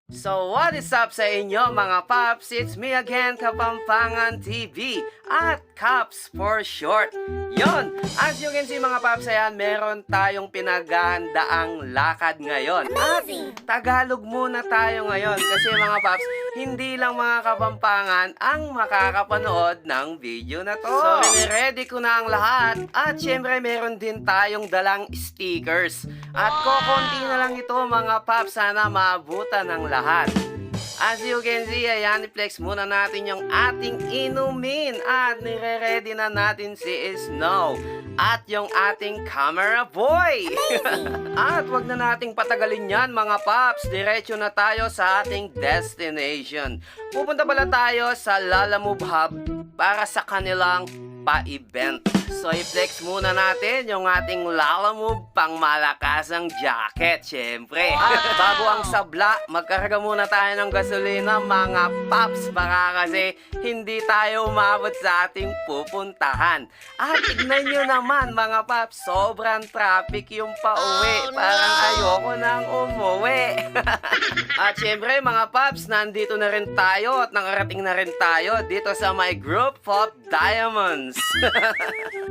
So what is up sa inyo mga Paps? It's me again, Kapampangan TV at Caps for short. Yon, as you can see mga Paps, ayan, meron tayong pinaghahandaang lakad ngayon. At Tagalog muna tayo ngayon kasi mga Paps, hindi lang mga Kapampangan ang makakapanood ng video na to. So ready ko na ang lahat at syempre meron din tayong dalang stickers. At kokonti na lang ito mga Paps, sana maabutan ng lahat. As you can see, ayan, i-flex muna natin yung ating inumin at nire-ready na natin si Snow at yung ating camera boy. At wag na nating patagalin yan mga Paps, diretso na tayo sa ating destination. Pupunta pala tayo sa Lalamove Hub para sa kanilang pa-event. So i-flex muna natin yung ating Lalamove pang malakasang jacket, syempre. At bago ang sabla, magkarga muna tayo ng gasolina mga Paps, baka kasi hindi tayo umabot sa ating pupuntahan. At tignan nyo naman mga Paps, sobrang traffic yung pauwi. Parang ayoko nang umuwi. At syempre mga Paps, nandito na rin tayo at nakarating na rin tayo dito sa my group of diamonds.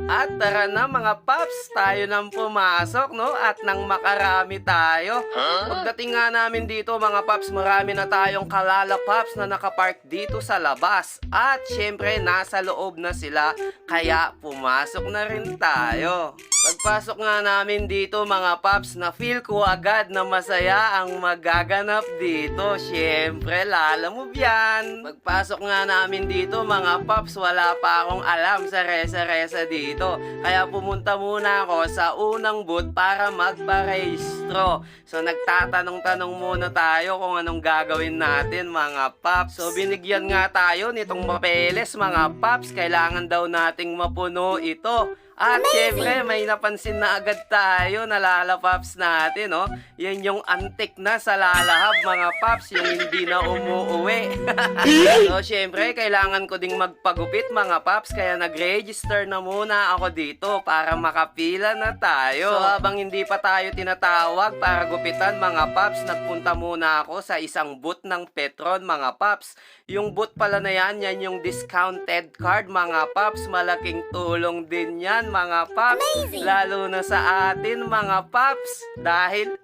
At tara na mga Paps, tayo nang pumasok, no? At nang makarami tayo. Pagdating nga namin dito mga Paps, marami na tayong kalala Paps na nakapark dito sa labas. At syempre nasa loob na sila, kaya pumasok na rin tayo. Pagpasok nga namin dito mga Paps, na feel ko agad na masaya ang magaganap dito. Syempre Lalamove yan. Pagpasok nga namin dito mga Paps, wala pa akong alam sa resa-resa dito. Kaya pumunta muna ako sa unang booth para magparehistro. So nagtatanong-tanong muna tayo kung anong gagawin natin mga Paps. So binigyan nga tayo nitong papeles mga Paps, kailangan daw nating mapuno ito. At syempre, may napansin na agad tayo na Lalapaps natin, no? Yan yung antik na sa Lalahab, mga Paps, yung hindi na umuuwi. So, syempre, kailangan ko ding magpagupit, mga Paps, kaya nag-register na muna ako dito para makapila na tayo. So, habang hindi pa tayo tinatawag para gupitan, mga Paps, nagpunta muna ako sa isang booth ng Petron, mga Paps. Yung booth pala na yan, yan yung discounted card, mga Paps. Malaking tulong din yan, mga Paps. Amazing. Lalo na sa atin mga Paps, dahil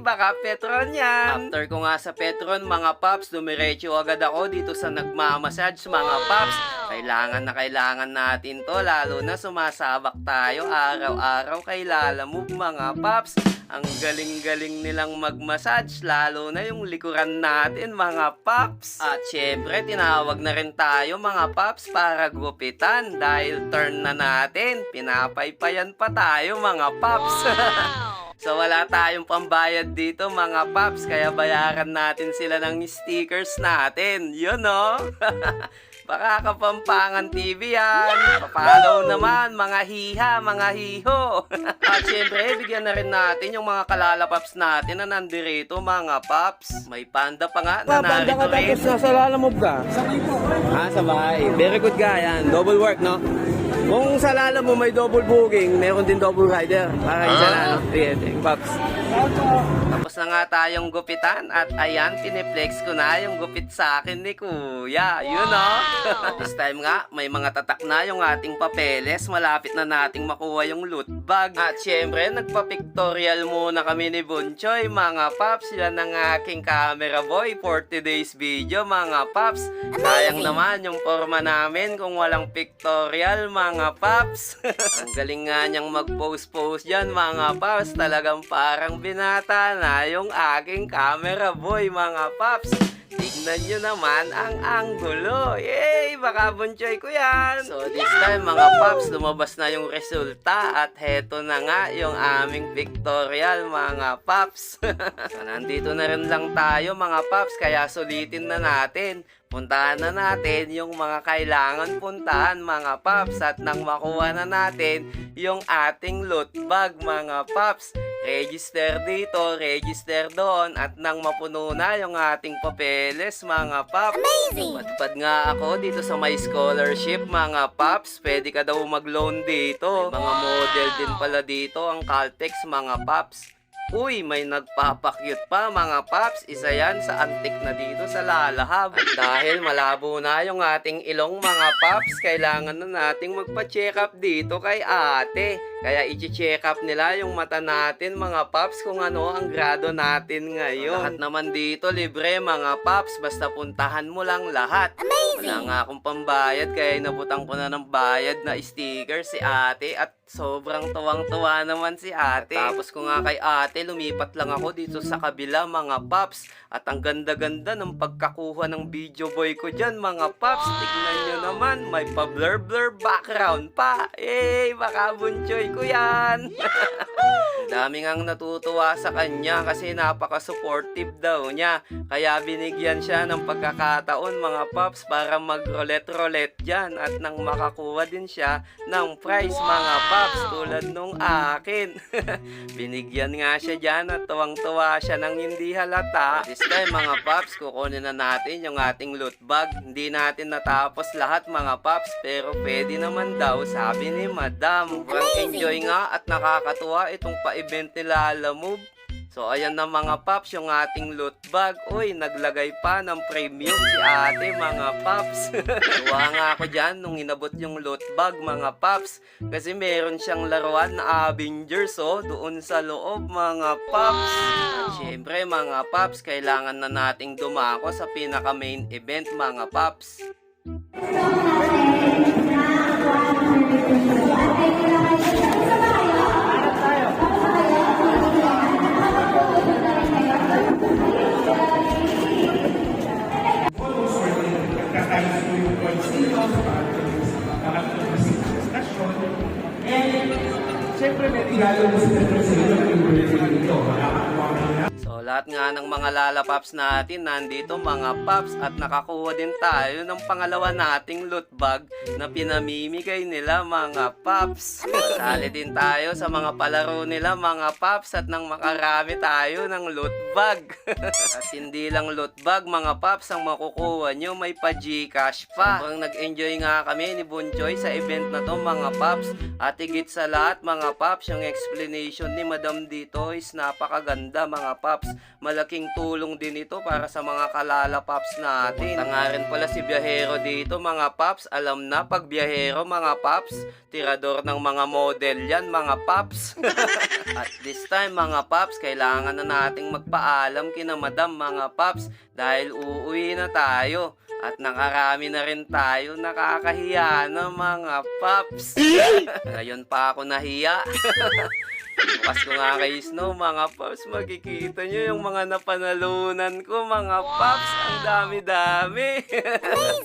baka Petron yan. After ko nga sa Petron mga Paps, dumiretso agad ako dito sa nagmamassage mga Paps. Kailangan natin to, lalo na sumasabak tayo araw-araw kay Lalamove mga Paps. Ang galing-galing nilang magmassage, lalo na yung likuran natin mga Paps. At syempre, tinawag na rin tayo mga Paps para gupitan dahil turn na natin. Pinapaypayan pa tayo mga Paps. So wala tayong pambayad dito mga Paps, kaya bayaran natin sila ng stickers natin. Yun no? Baka Kapampangan TV yan. Papalaw naman mga hiha, mga hiho. At syempre, bigyan na rin natin yung mga kalalapaps natin na nandirito mga Paps. May panda pa nga na narito rin. Tapos nasa Lalamove ka? Sabay. Very good ka yan. Double work, no? Kung sa Lalamove may double booking, meron din double rider. Para isa na, no? Sige, Paps. Tapos na nga tayong gupitan at ayan, piniplex ko na yung gupit sa akin ni Kuya. Yun, no? This time nga, may mga tatak na yung ating papeles. Malapit na nating makuha yung loot bag. At syempre, nagpa-pictorial muna kami ni Bunchoy, mga Paps. Yan ang aking camera boy for today's video, mga Paps. Sayang naman yung forma namin kung walang pictorial, mga Paps. Ang galing nga niyang mag-post-post dyan, mga Paps. Talagang parang binata na yung aking camera boy, mga Paps. Tignan nyo naman ang anggulo. Yay! Baka Bunchoy ko yan. So this time mga Paps, lumabas na yung resulta. At heto na nga yung aming pictorial mga Paps. So nandito na rin lang tayo mga Paps, kaya sulitin na natin. Puntahan na natin yung mga kailangan puntahan mga Paps. At nang makuha na natin yung ating loot bag mga Paps, register dito, register doon, at nang mapuno na yung ating papeles mga Paps. Amazing! Padpad nga ako dito sa my scholarship mga Paps. Pwede ka daw mag-loan dito. May mga model din pala dito ang Caltex mga Paps. uy, may nagpapakyut pa mga paps. Isa yan sa antik na dito sa Lalahab. At dahil malabo na yung ating ilong mga paps, kailangan na nating magpa-check up dito kay ate. Kaya i-check up nila yung mata natin mga paps kung ano ang grado natin ngayon. Lahat naman dito libre mga paps, basta puntahan mo lang lahat. Wala nga akong pambayad kaya inabutang ko na ng bayad na sticker si ate at sobrang tuwang-tuwa naman si ate. At tapos ko nga kay ate, lumipat lang ako dito sa kabila mga paps. At ang ganda-ganda ng pagkakuha ng video boy ko dyan mga paps. Tignan nyo naman, may pa-blur-blur background pa. Eh, baka bunchoy ko yan. Daming ang natutuwa sa kanya kasi napaka-supportive daw niya. Kaya binigyan siya ng pagkakataon mga paps para mag-roulette-roulette dyan. At nang makakuha din siya ng prize mga paps tulad nung akin. Binigyan nga siya dyan at tuwang-tuwa siya nang hindi halata. This time mga paps, kukunin na natin yung ating loot bag. Hindi natin natapos lahat mga paps pero pwede naman daw sabi ni madam. Sobrang enjoy nga at nakakatuwa itong pa-event nila Lalamove. So ayan na mga paps yung ating loot bag. Uy, naglagay pa ng premium si ate mga paps. Tuwa nga ako dyan nung inabot yung loot bag mga paps. Kasi meron siyang laruan na Avengers doon sa loob mga paps. At syempre mga paps, kailangan na nating dumako sa pinaka main event mga paps. So lahat nga ng mga lalapaps natin nandito mga paps at nakakuha din tayo ng pangalawa nating loot bag na pinamimigay nila mga paps. Sali din tayo sa mga palaro nila mga paps at nang makarami tayo ng loot bag. At hindi lang loot bag mga paps ang makukuha nyo, may pa Gcash pa. Sobrang nag-enjoy nga kami ni Bunchoy sa event na to mga paps. At higit sa lahat mga paps, yung explanation ni madam dito is napakaganda mga paps. Malaking tulong din ito para sa mga kalala paps natin. Punta nga rin pala si biyahero dito mga paps. Alam na pag biyahero mga paps, tirador ng mga model yan mga paps. At this time mga paps, kailangan na nating magpaalam kina madam mga paps dahil uuwi na tayo. At nakarami na rin tayo, nakakahiya na mga paps. Ngayon pa ako nahiya. Bukas ko nga kay Snow mga paps, makikita nyo yung mga napanalunan ko mga paps. Ang dami-dami.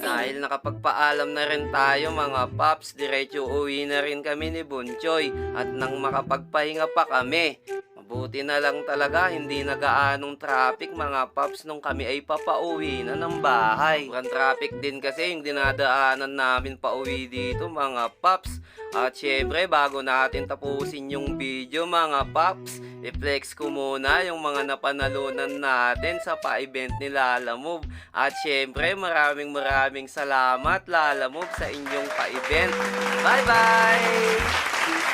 Dahil nakapagpaalam na rin tayo mga paps, diretso uwi na rin kami ni Bunchoy. At nang makapagpahinga pa kami, mabuti na lang talaga hindi nagaanong traffic mga paps nung kami ay papauwi na ng bahay. Sobrang traffic din kasi yung dinadaanan namin pauwi dito mga paps. At syempre bago natin tapusin yung video mga paps, i-flex ko muna yung mga napanalunan natin sa pa-event ni Lalamove. At syempre maraming salamat Lalamove sa inyong pa-event. Bye bye!